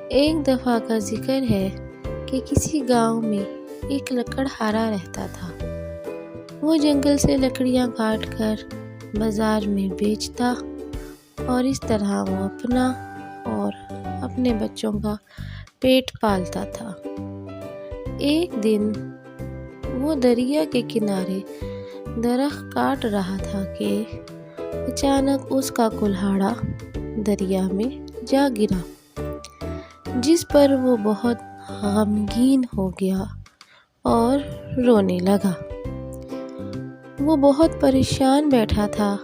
ایک دفعہ کا ذکر ہے کہ کسی گاؤں میں ایک لکڑہارا رہتا تھا۔ وہ جنگل سے لکڑیاں کاٹ کر بازار میں بیچتا اور اس طرح وہ اپنا اور اپنے بچوں کا پیٹ پالتا تھا۔ ایک دن وہ دریا کے کنارے درخت کاٹ رہا تھا کہ اچانک اس کا کلہاڑا دریا میں جا گرا، جس پر وہ بہت غمگین ہو گیا اور رونے لگا۔ وہ بہت پریشان بیٹھا تھا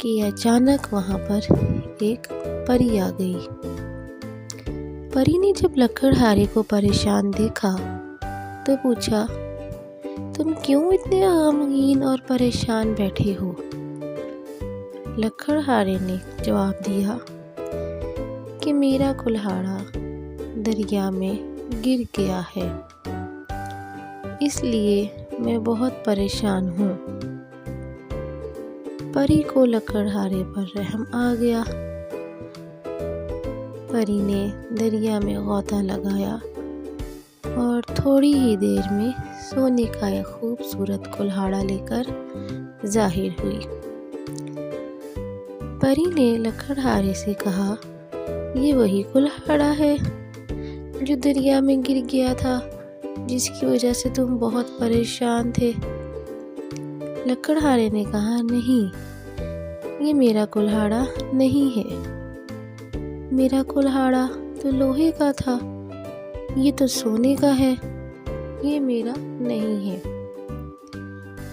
کہ اچانک وہاں پر ایک پری آ گئی۔ پری نے جب لکڑہارے کو پریشان دیکھا تو پوچھا، تم کیوں اتنے غمگین اور پریشان بیٹھے ہو؟ لکڑہارے نے جواب دیا کہ میرا کلہاڑا دریا میں گر گیا ہے، اس لیے میں بہت پریشان ہوں۔ پری کو لکڑہارے پر رحم آ گیا۔ پری نے دریا میں غوطہ لگایا اور تھوڑی ہی دیر میں سونے کا ایک خوبصورت کلہاڑا لے کر ظاہر ہوئی۔ پری نے لکڑہارے سے کہا، یہ وہی کلہاڑا ہے جو دریا میں گر گیا تھا، جس کی وجہ سے تم بہت پریشان تھے۔ لکڑہارے نے کہا، نہیں، یہ میرا کلہاڑا نہیں ہے، میرا کلہاڑا تو لوہے کا تھا، یہ تو سونے کا ہے، یہ میرا نہیں ہے۔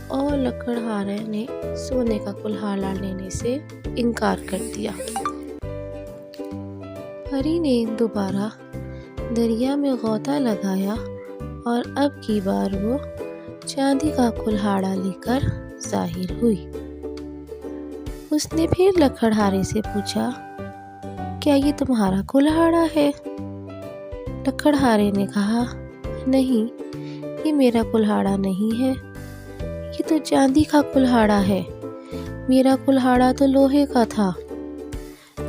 اور لکڑہارے نے سونے کا کلہاڑا لینے سے انکار کر دیا۔ پری نے دوبارہ دریا میں غوطہ لگایا اور اب کی بار وہ چاندی کا کلہاڑا لے کر ظاہر ہوئی۔ اس نے پھر لکڑہارے سے پوچھا، کیا یہ تمہارا کلہاڑا ہے؟ لکڑہارے نے کہا، نہیں، یہ میرا کلہاڑا نہیں ہے، یہ تو چاندی کا کلہاڑا ہے، میرا کلہاڑا تو لوہے کا تھا۔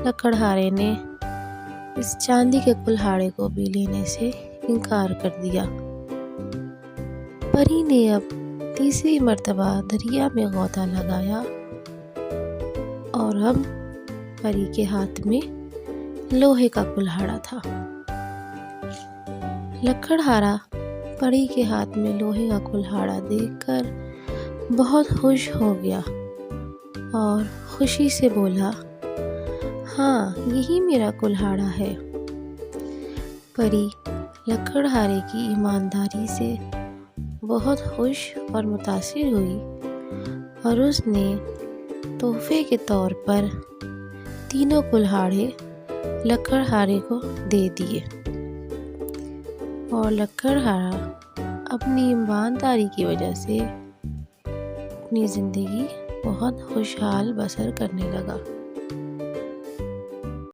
لکڑہارے نے اس چاندی کے کلہاڑے کو بھی لینے سے انکار کر دیا۔ پری نے اب تیسری مرتبہ دریا میں غوطہ لگایا اور اب پری کے ہاتھ میں لوہے کا کلہاڑا تھا۔ لکڑہارا پری کے ہاتھ میں لوہے کا کلہاڑا دیکھ کر بہت خوش ہو گیا اور خوشی سے بولا، ہاں، یہی میرا کلہاڑا ہے۔ پری لکڑہارے کی ایمانداری سے بہت خوش اور متاثر ہوئی اور اس نے تحفے کے طور پر تینوں کلہاڑے لکڑہارے کو دے دیے، اور لکڑہارا اپنی ایمانداری کی وجہ سے اپنی زندگی بہت خوشحال بسر کرنے لگا۔